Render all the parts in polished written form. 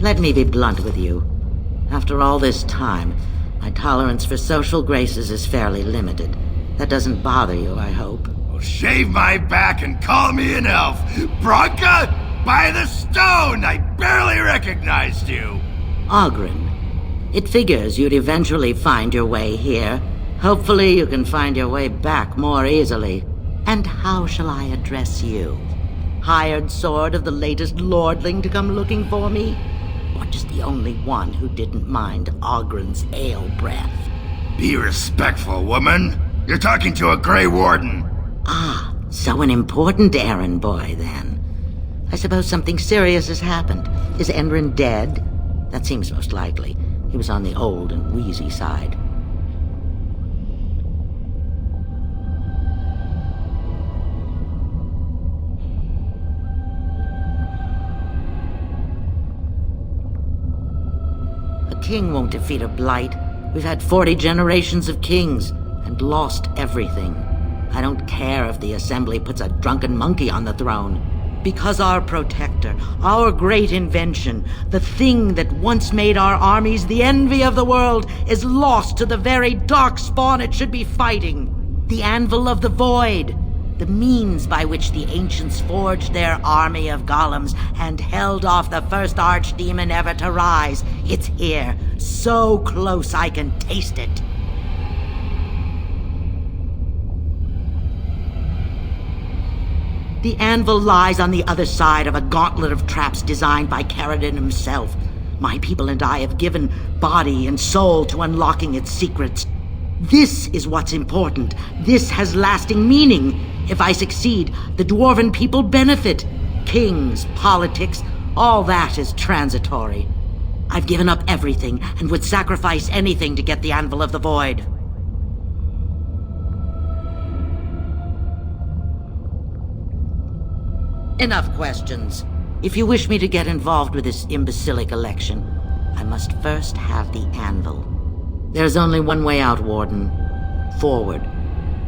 Let me be blunt with you. After all this time, my tolerance for social graces is fairly limited. That doesn't bother you, I hope. Well, shave my back and call me an elf. Branka, by the stone! I barely recognized you! Ogren. It figures you'd eventually find your way here. Hopefully you can find your way back more easily. And how shall I address you? Hired sword of the latest lordling to come looking for me? Or just the only one who didn't mind Ogren's ale breath? Be respectful, woman. You're talking to a Grey Warden. Ah, so an important errand boy, then. I suppose something serious has happened. Is Enrin dead? That seems most likely. He was on the old and wheezy side. A king won't defeat a blight. We've had 40 generations of kings, and lost everything. I don't care if the Assembly puts a drunken monkey on the throne. Because our protector, our great invention, the thing that once made our armies the envy of the world, is lost to the very darkspawn it should be fighting. The Anvil of the Void. The means by which the ancients forged their army of golems and held off the first archdemon ever to rise. It's here, so close I can taste it. The anvil lies on the other side of a gauntlet of traps designed by Caridin himself. My people and I have given body and soul to unlocking its secrets. This is what's important. This has lasting meaning. If I succeed, the Dwarven people benefit. Kings, politics, all that is transitory. I've given up everything and would sacrifice anything to get the Anvil of the Void. Enough questions. If you wish me to get involved with this imbecilic election, I must first have the Anvil. There's only one way out, Warden. Forward.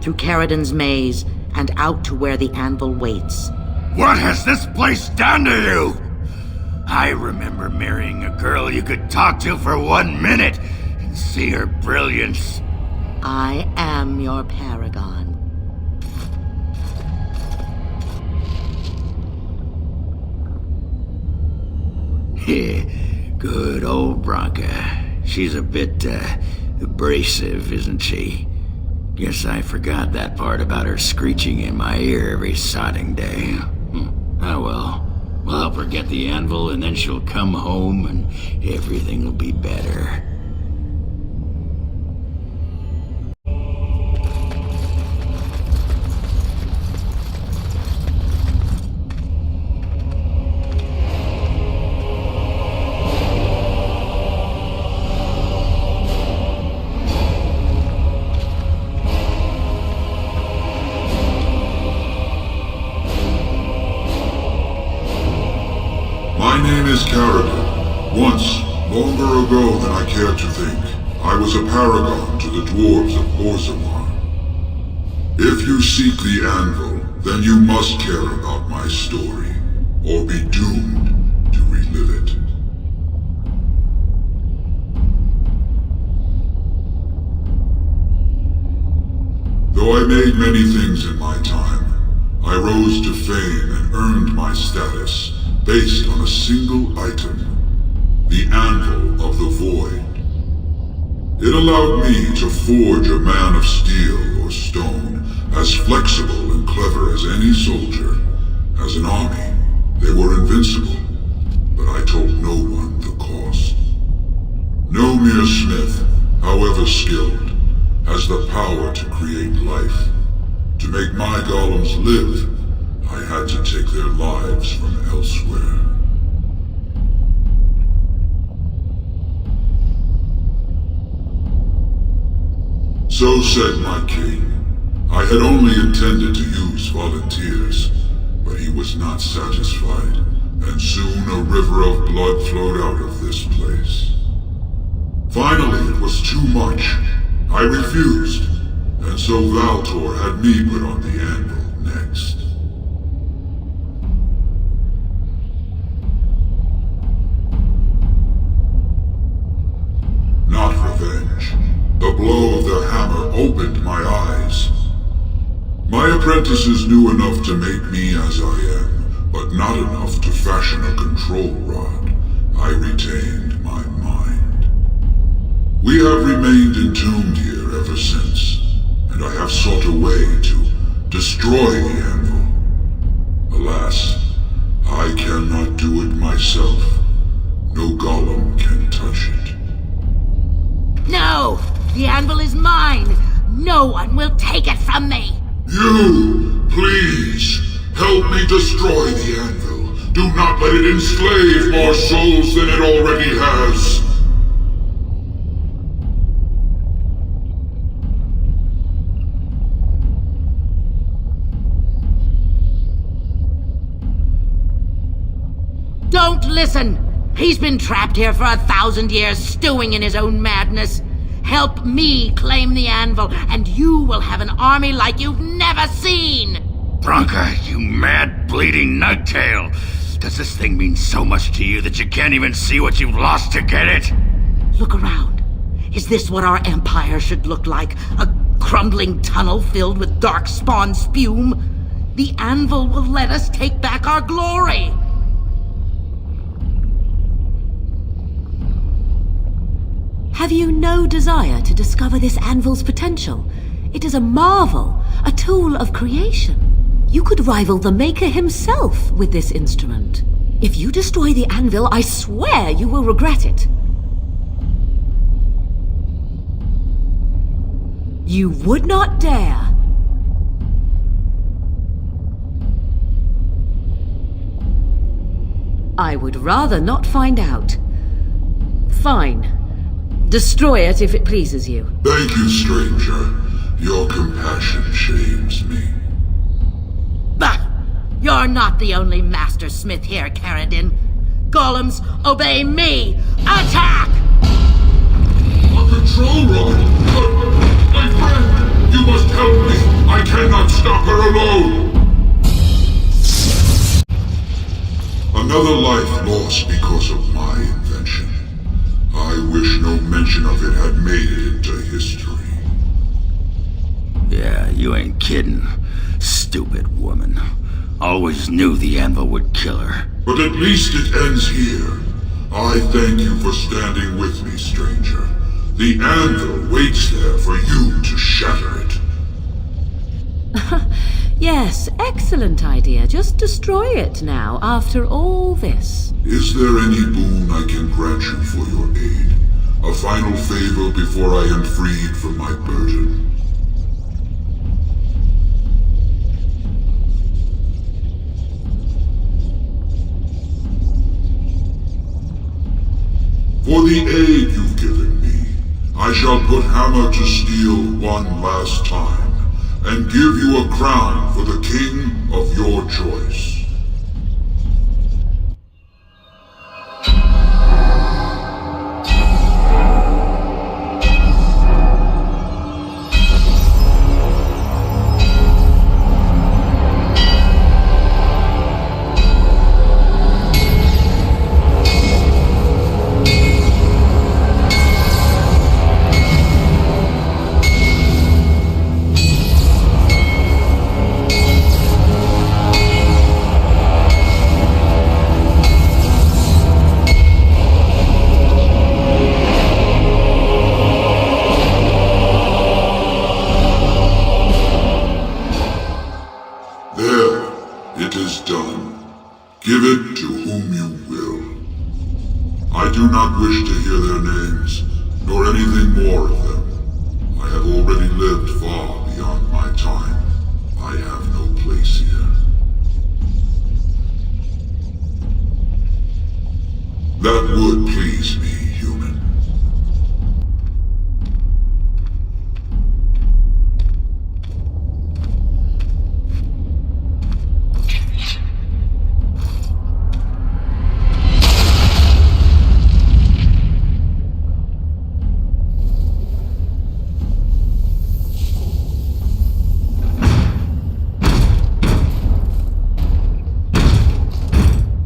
Through Caridin's maze, and out to where the Anvil waits. What has this place done to you? I remember marrying a girl you could talk to for 1 minute and see her brilliance. I am your paragon. Good old Branka. She's a bit, abrasive, isn't she? Guess I forgot that part about her screeching in my ear every sodding day. Oh well. We'll help her get the anvil and then she'll come home and everything will be better. My name is Caridin. Once, longer ago than I care to think, I was a paragon to the dwarves of Orzammar. If you seek the anvil, then you must care about my story, or be doomed to relive it. Though I made many things in my time, I rose to fame and earned my status based on a single item, the Anvil of the Void. It allowed me to forge a man of steel or stone as flexible and clever as any soldier. As an army, they were invincible, but I told no one the cost. No mere smith, however skilled, has the power to create life. To make my golems live, I had to take their lives from elsewhere. So said my king. I had only intended to use volunteers, but he was not satisfied, and soon a river of blood flowed out of this place. Finally, it was too much. I refused, and so Valtor had me put on the anvil next. My apprentices knew enough to make me as I am, but not enough to fashion a control rod. I retained my mind. We have remained entombed here ever since, and I have sought a way to destroy the anvil. Alas, I cannot do it myself. No golem can touch it. No! The anvil is mine! No one will take it from me! You, please, help me destroy the anvil. Do not let it enslave more souls than it already has. Don't listen! He's been trapped here for 1,000 years, stewing in his own madness. Help me claim the anvil, and you will have an army like you've never seen! Branka, you mad, bleeding nugtail! Does this thing mean so much to you that you can't even see what you've lost to get it? Look around. Is this what our empire should look like? A crumbling tunnel filled with dark spawn spume? The anvil will let us take back our glory! Have you no desire to discover this anvil's potential? It is a marvel, a tool of creation. You could rival the Maker himself with this instrument. If you destroy the anvil, I swear you will regret it. You would not dare. I would rather not find out. Fine. Destroy it if it pleases you. Thank you, stranger. Your compassion shames me. Bah! You're not the only master smith here, Caridin. Golems, obey me! Attack! A control rod! My friend! You must help me! I cannot stop her alone! Another life lost because of my invention. I wish no mention of it had made it into history. Yeah, you ain't kidding. Stupid woman. Always knew the anvil would kill her. But at least it ends here. I thank you for standing with me, stranger. The anvil waits there for you to shatter it. Yes, excellent idea. Just destroy it now, after all this. Is there any boon I can grant you for your aid? A final favor before I am freed from my burden? For the aid you've given me, I shall put hammer to steel one last time, and give you a crown for the king of your choice. Give it to whom you will. I do not wish to hear their names, nor anything more of them. I have already lived far beyond my time. I have no place here. That would please me, human.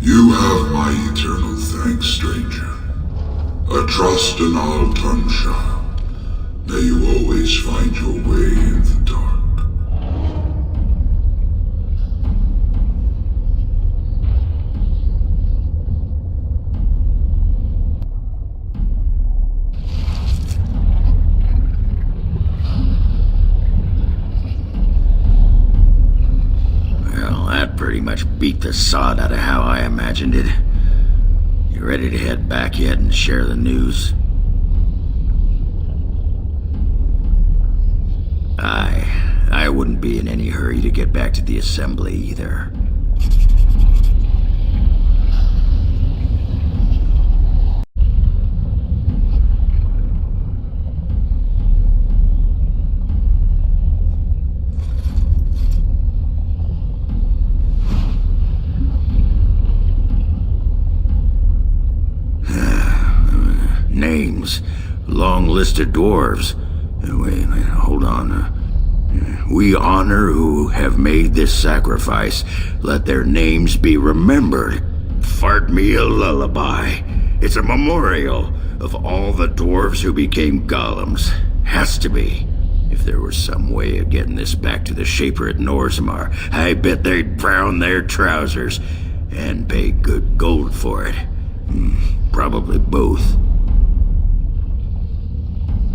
You have my eternal thanks, stranger. A trust in all tongue child. May you always find your way in the dark. pretty much beat the sod out of how I imagined it. You ready to head back yet and share the news? I wouldn't be in any hurry to get back to the assembly either. Names. Long list of dwarves. Wait, hold on. We honor who have made this sacrifice. Let their names be remembered. Fart me a lullaby. It's a memorial of all the dwarves who became golems. Has to be. If there was some way of getting this back to the Shaper at Norsmar, I bet they'd brown their trousers and pay good gold for it. Probably both.